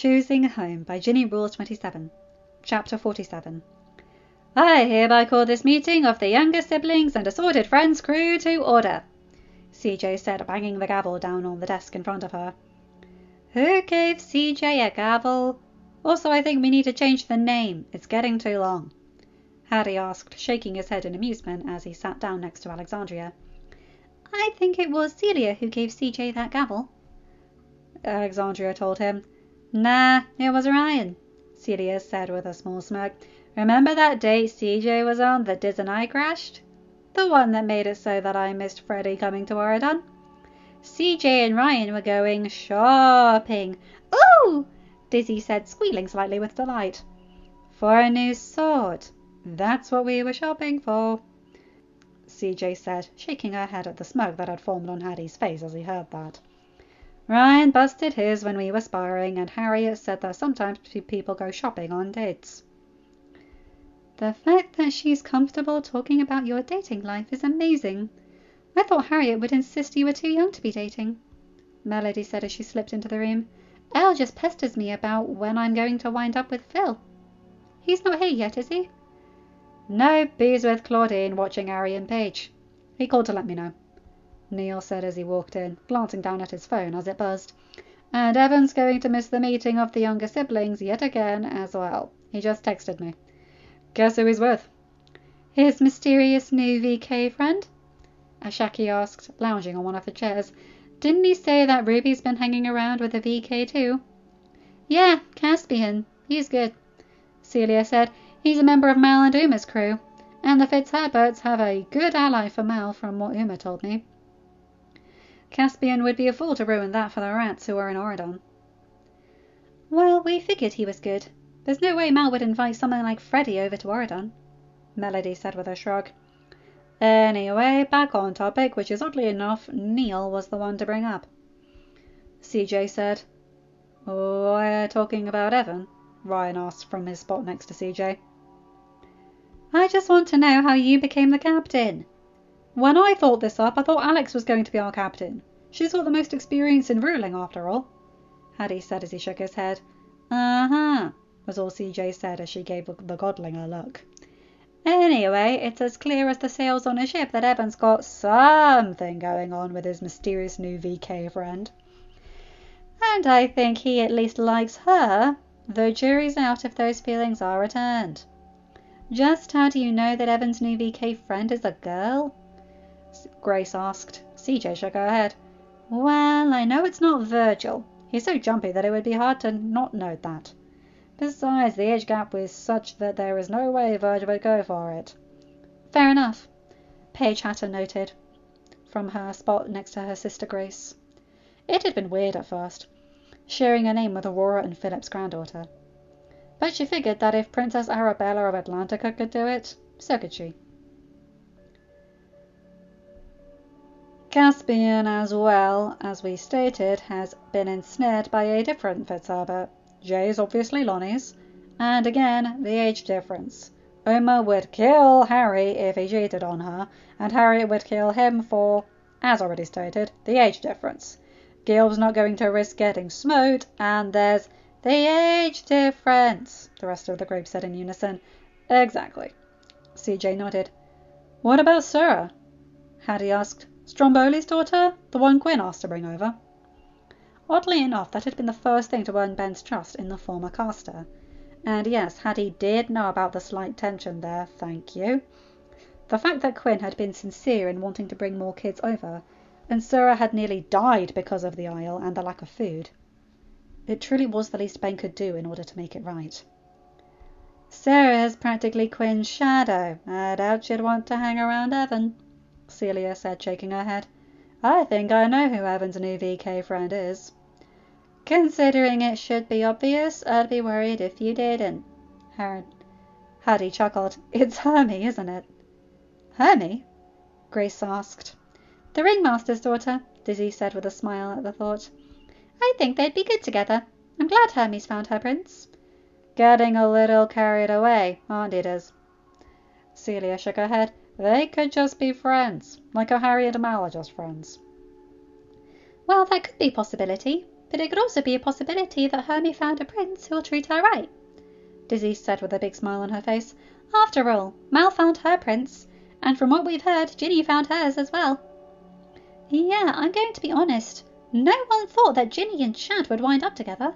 Choosing Home by ginnyrules27. Chapter 47. I hereby call this meeting of the younger siblings and assorted friends crew to order, CJ said, banging the gavel down on the desk in front of her. Who gave CJ a gavel? Also, I think we need to change the name. It's getting too long, Harry asked, shaking his head in amusement as he sat down next to Alexandria. I think it was Celia who gave CJ that gavel, Alexandria told him. Nah, it was Ryan, Celia said with a small smirk. Remember that date CJ was on that Diz and I crashed? The one that made it so that I missed Freddie coming to Oregon? CJ and Ryan were going shopping. Ooh! Dizzy said, squealing slightly with delight. For a new sword. That's what we were shopping for, CJ said, shaking her head at the smoke that had formed on Harry's face as he heard that. Ryan busted his when we were sparring, and Harriet said that sometimes people go shopping on dates. The fact that she's comfortable talking about your dating life is amazing. I thought Harriet would insist you were too young to be dating, Melody said as she slipped into the room. Elle just pesters me about when I'm going to wind up with Phil. He's not here yet, is he? No, he's with Claudine watching Harry and Paige. He called to let me know, Neil said as he walked in, glancing down at his phone as it buzzed. And Evan's going to miss the meeting of the younger siblings yet again as well. He just texted me. Guess who he's with? His mysterious new VK friend? Ashaki asked, lounging on one of the chairs. Didn't he say that Ruby's been hanging around with the VK too? Yeah, Caspian. He's good, Celia said. He's a member of Mal and Uma's crew. And the Fitzherberts have a good ally for Mal from what Uma told me. Caspian would be a fool to ruin that for the rats who are in Oregon. Well, we figured he was good. There's no way Mal would invite someone like Freddie over to Oregon, Melody said with a shrug. Anyway, back on topic, which is oddly enough, Neil was the one to bring up, CJ said. We're talking about Evan, Ryan asked from his spot next to CJ. I just want to know how you became the captain. When I thought this up, I thought Alex was going to be our captain. She's got the most experience in ruling, after all, Harry said as he shook his head. Uh-huh, was all CJ said as she gave the godling a look. Anyway, it's as clear as the sails on a ship that Evan's got something going on with his mysterious new VK friend. And I think he at least likes her, though jury's out if those feelings are returned. Just how do you know that Evan's new VK friend is a girl? Grace asked. CJ shook her head. Well, I know it's not Virgil. He's so jumpy that it would be hard to not know that. Besides, the age gap was such that there is no way Virgil would go for it. Fair enough, Paige Hatter noted, from her spot next to her sister Grace. It had been weird at first, sharing a name with Aurora and Philip's granddaughter. But she figured that if Princess Arabella of Atlantica could do it, so could she. Caspian, as well, as we stated, has been ensnared by a different Fitzherbert. Jay's obviously Lonnie's, and again, the age difference. Uma would kill Harry if he cheated on her, and Harry would kill him for, as already stated, the age difference. Gil's not going to risk getting smote, and there's the age difference, the rest of the group said in unison. Exactly, CJ nodded. What about Sarah? Harry asked. Stromboli's daughter? The one Quinn asked to bring over? Oddly enough, that had been the first thing to earn Ben's trust in the former caster. And yes, Hattie did know about the slight tension there, thank you. The fact that Quinn had been sincere in wanting to bring more kids over, and Sarah had nearly died because of the Isle and the lack of food. It truly was the least Ben could do in order to make it right. Sarah's practically Quinn's shadow. I doubt she'd want to hang around Evan, Celia said, shaking her head. I think I know who Evan's new VK friend is. Considering it should be obvious, I'd be worried if you didn't. Hattie chuckled. It's Hermie, isn't it? Hermie? Grace asked. The ringmaster's daughter, Dizzy said with a smile at the thought. I think they'd be good together. I'm glad Hermie's found her prince. Getting a little carried away, aren't you, Diz? Celia shook her head. They could just be friends, like how Harry and Mal are just friends. Well, that could be a possibility, but it could also be a possibility that Hermie found a prince who'll treat her right, Dizzy said with a big smile on her face. After all, Mal found her prince, and from what we've heard, Ginny found hers as well. Yeah, I'm going to be honest. No one thought that Ginny and Chad would wind up together,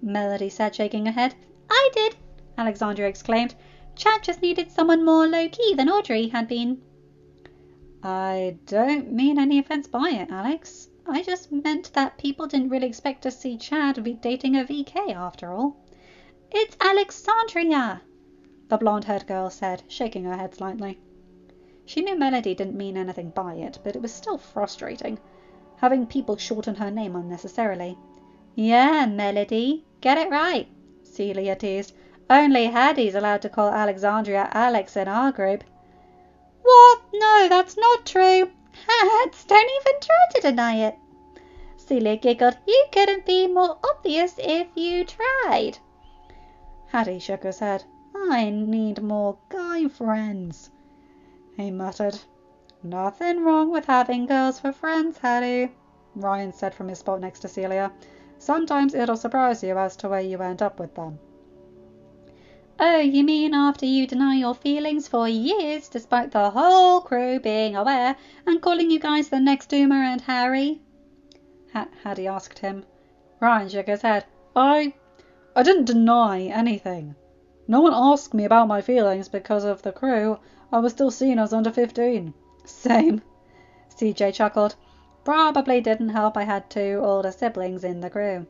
Melody said, shaking her head. I did, Alexandria exclaimed. Chad just needed someone more low-key than Audrey had been. I don't mean any offence by it, Alex. I just meant that people didn't really expect to see Chad be dating a VK after all. It's Alexandria, the blonde-haired girl said, shaking her head slightly. She knew Melody didn't mean anything by it, but it was still frustrating, having people shorten her name unnecessarily. Yeah, Melody, get it right, Celia teased. Only Hattie's allowed to call Alexandria Alex in our group. What? No, that's not true. Hats, don't even try to deny it. Celia giggled. You couldn't be more obvious if you tried. Hattie shook his head. I need more guy friends, he muttered. Nothing wrong with having girls for friends, Hattie, Ryan said from his spot next to Celia. Sometimes it'll surprise you as to where you end up with them. Oh, you mean after you deny your feelings for years, despite the whole crew being aware and calling you guys the next Doomer and Harry? Hattie asked him. Ryan shook his head. I didn't deny anything. No one asked me about my feelings because of the crew. I was still seen as under 15. Same, CJ chuckled. Probably didn't help I had 2 older siblings in the crew.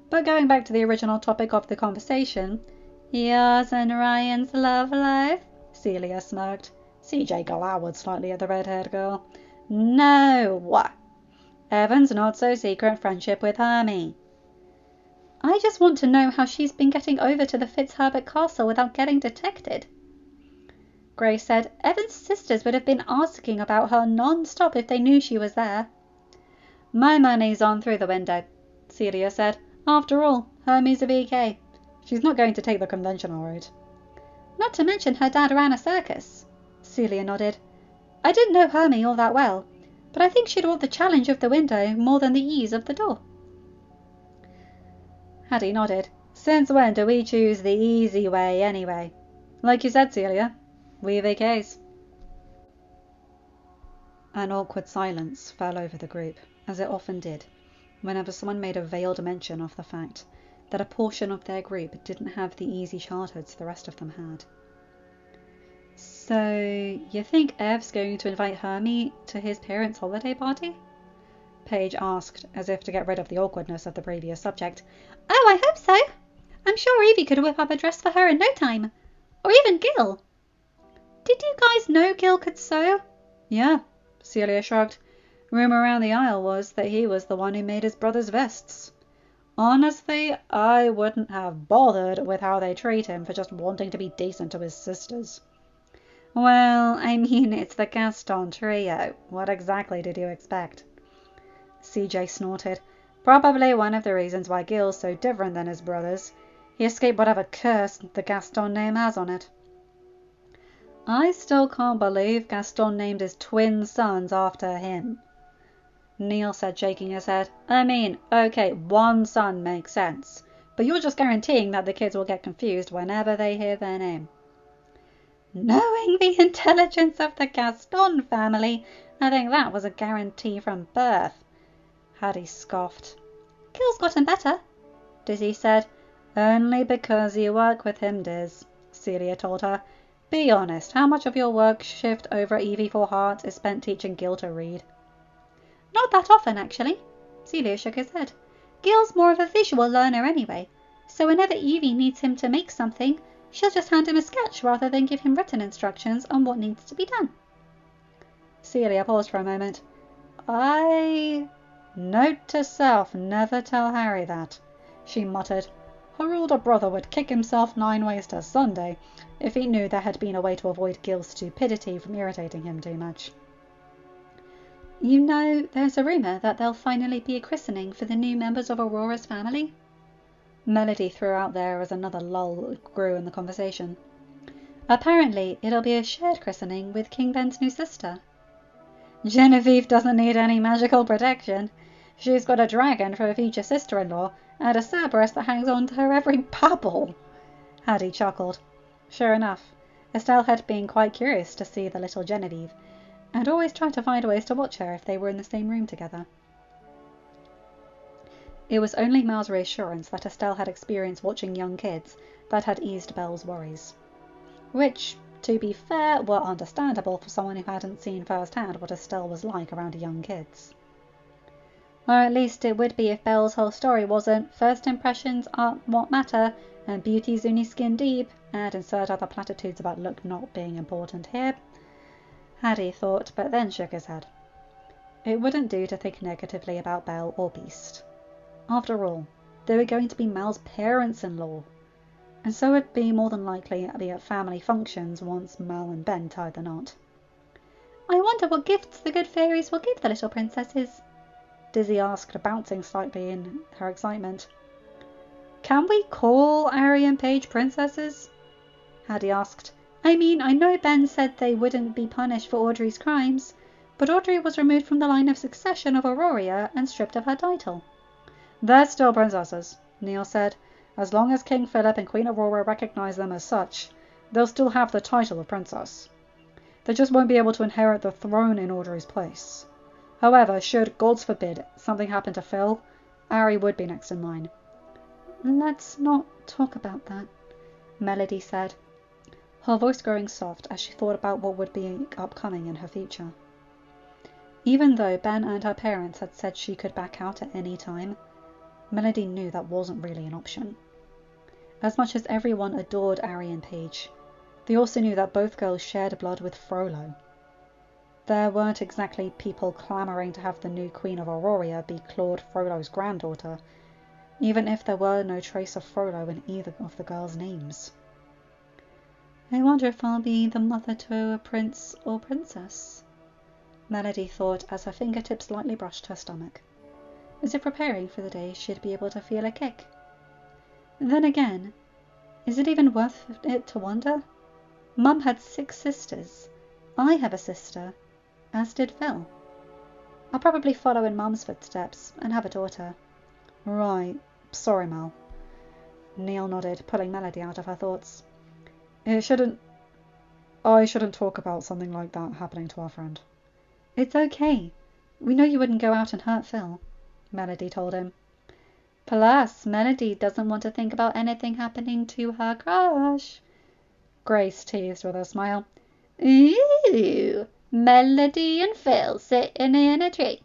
But going back to the original topic of the conversation, yours and Ryan's love life, Celia smirked. CJ glowered slightly at the red-haired girl. No, Evan's not-so-secret friendship with Hermie. I just want to know how she's been getting over to the Fitzherbert Castle without getting detected. Grace said Evan's sisters would have been asking about her non-stop if they knew she was there. My money's on through the window, Celia said. After all, Hermie's a VK. She's not going to take the conventional route. Not to mention her dad ran a circus. Celia nodded. I didn't know Hermie all that well, but I think she'd want the challenge of the window more than the ease of the door. Hattie nodded. Since when do we choose the easy way anyway? Like you said, Celia, we VKs. An awkward silence fell over the group, as it often did, whenever someone made a veiled mention of the fact that a portion of their group didn't have the easy childhoods the rest of them had. So, you think Ev's going to invite Hermie to his parents' holiday party? Paige asked, as if to get rid of the awkwardness of the previous subject. Oh, I hope so. I'm sure Evie could whip up a dress for her in no time. Or even Gil. Did you guys know Gil could sew? Yeah, Celia shrugged. Rumour around the aisle was that he was the one who made his brother's vests. Honestly, I wouldn't have bothered with how they treat him for just wanting to be decent to his sisters. Well, I mean, it's the Gaston trio. What exactly did you expect? CJ snorted. Probably one of the reasons why Gil's so different than his brothers. He escaped whatever curse the Gaston name has on it. I still can't believe Gaston named his twin sons after him, Neil said, shaking his head. I mean, okay, one son makes sense, but you're just guaranteeing that the kids will get confused whenever they hear their name. Knowing the intelligence of the Gaston family, I think that was a guarantee from birth, Hattie scoffed. Gil's gotten better, Dizzy said. Only because you work with him, Diz, Celia told her. Be honest, how much of your work shift over Evie for Heart is spent teaching Gil to read? Not that often, actually, Celia shook his head. Gil's more of a visual learner anyway, so whenever Evie needs him to make something, she'll just hand him a sketch rather than give him written instructions on what needs to be done. Celia paused for a moment. Note to self, never tell Harry that, she muttered. Her older brother would kick himself 9 ways to Sunday if he knew there had been a way to avoid Gil's stupidity from irritating him too much. You know, there's a rumour that there'll finally be a christening for the new members of Aurora's family? Melody threw out there as another lull grew in the conversation. Apparently, it'll be a shared christening with King Ben's new sister. Genevieve doesn't need any magical protection. She's got a dragon for a future sister-in-law, and a Cerberus that hangs on to her every babble. Hattie chuckled. Sure enough, Estelle had been quite curious to see the little Genevieve, and always tried to find ways to watch her if they were in the same room together. It was only Mel's reassurance that Estelle had experience watching young kids that had eased Belle's worries. Which, to be fair, were understandable for someone who hadn't seen firsthand what Estelle was like around young kids. Or at least it would be if Belle's whole story wasn't first impressions aren't what matter, and beauty's only skin deep, and insert other platitudes about look not being important here. Hattie thought, but then shook his head. It wouldn't do to think negatively about Belle or Beast. After all, they were going to be Mel's parents-in-law, and so would be more than likely be at family functions once Mel and Ben tied the knot. I wonder what gifts the good fairies will give the little princesses, Dizzy asked, bouncing slightly in her excitement. Can we call Ari and Paige princesses? Hattie asked. I mean, I know Ben said they wouldn't be punished for Audrey's crimes, but Audrey was removed from the line of succession of Aurora and stripped of her title. They're still princesses, Neil said. As long as King Philip and Queen Aurora recognize them as such, they'll still have the title of princess. They just won't be able to inherit the throne in Audrey's place. However, should, gods forbid, something happen to Phil, Ari would be next in line. Let's not talk about that, Melody said, her voice growing soft as she thought about what would be upcoming in her future. Even though Ben and her parents had said she could back out at any time, Melody knew that wasn't really an option. As much as everyone adored Ari and Paige, they also knew that both girls shared blood with Frollo. There weren't exactly people clamouring to have the new Queen of Aurora be Claude Frollo's granddaughter, even if there were no trace of Frollo in either of the girls' names. I wonder if I'll be the mother to a prince or princess, Melody thought as her fingertips lightly brushed her stomach, as if preparing for the day she'd be able to feel a kick. Then again, is it even worth it to wonder? Mum had 6 sisters. I have a sister, as did Phil. I'll probably follow in Mum's footsteps and have a daughter. Right. Sorry, Mel. Neil nodded, pulling Melody out of her thoughts. I shouldn't talk about something like that happening to our friend. It's okay. We know you wouldn't go out and hurt Phil, Melody told him. Plus, Melody doesn't want to think about anything happening to her crush, Grace teased with a smile. Ooh, Melody and Phil sitting in a tree.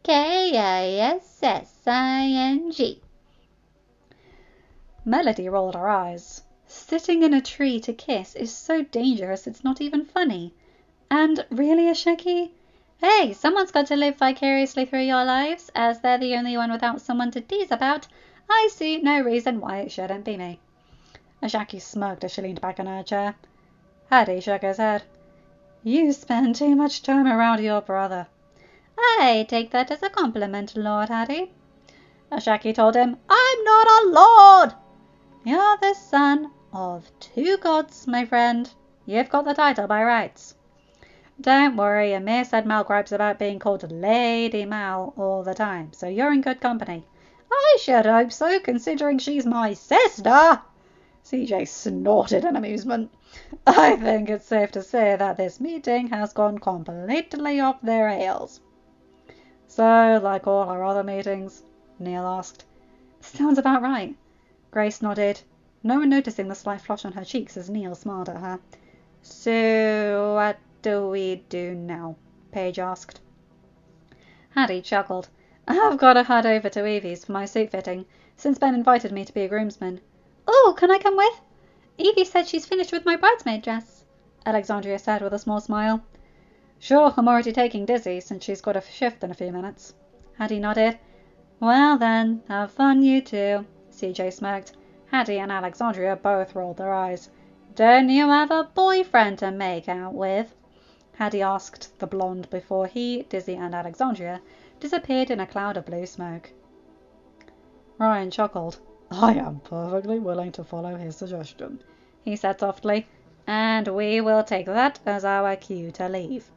Kissing. Melody rolled her eyes. Sitting in a tree to kiss is so dangerous it's not even funny. And really, Asheki? Hey, someone's got to live vicariously through your lives, as they're the only one without someone to tease about. I see no reason why it shouldn't be me. Ashaki smirked as she leaned back in her chair. Hattie shook his head. You spend too much time around your brother. I take that as a compliment, Lord Hattie. Ashaki told him, I'm not a lord. You're the son of 2 gods, my friend. You've got the title by rights. Don't worry, Amir said Mal gripes about being called Lady Mal all the time, so you're in good company. I should hope so, considering she's my sister. CJ snorted in amusement. I think it's safe to say that this meeting has gone completely off the rails. So, like all our other meetings? Neil asked. Sounds about right. Grace nodded, no one noticing the slight flush on her cheeks as Neil smiled at her. So, what do we do now? Paige asked. Hattie chuckled. I've got to head over to Evie's for my suit fitting, since Ben invited me to be a groomsman. Oh, can I come with? Evie said she's finished with my bridesmaid dress, Alexandria said with a small smile. Sure, I'm already taking Dizzy, since she's got a shift in a few minutes. Hattie nodded. Well then, have fun you two, CJ smirked. Hattie and Alexandria both rolled their eyes. Don't you have a boyfriend to make out with? Hattie asked the blonde before he, Dizzy and Alexandria disappeared in a cloud of blue smoke. Ryan chuckled. I am perfectly willing to follow his suggestion, he said softly, and we will take that as our cue to leave.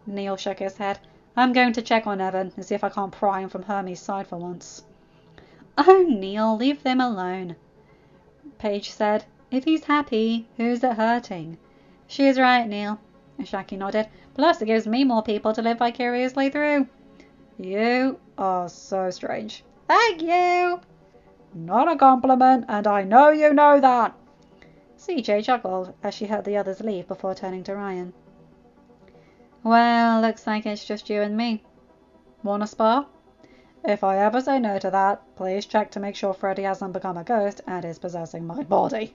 Neil shook his head. I'm going to check on Evan and see if I can't pry him from Hermes' side for once. Oh, Neil, leave them alone, Paige said. If he's happy, who's it hurting? She's right, Neil, Shaki nodded. Plus, it gives me more people to live vicariously through. You are so strange. Thank you. Not a compliment, and I know you know that. CJ chuckled as she heard the others leave before turning to Ryan. Well, looks like it's just you and me. Want a spar? If I ever say no to that, please check to make sure Freddy hasn't become a ghost and is possessing my body.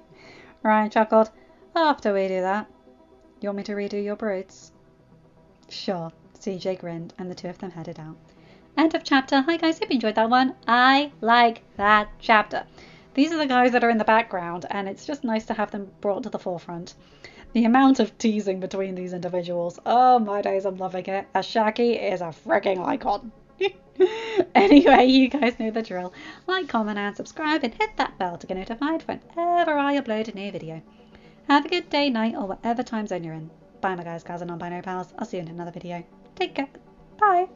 Ryan chuckled. After we do that, you want me to redo your braids? Sure, CJ grinned, and the two of them headed out. End of chapter. Hi guys, hope you enjoyed that one. I like that chapter. These are the guys that are in the background, and it's just nice to have them brought to the forefront. The amount of teasing between these individuals. Oh my days, I'm loving it. Shaki is a freaking icon. Anyway, you guys know the drill. Like, comment, and subscribe, and hit that bell to get notified whenever I upload a new video. Have a good day, night, or whatever time zone you're in. Bye, my guys, gals, and non-binary pals. I'll see you in another video. Take care. Bye.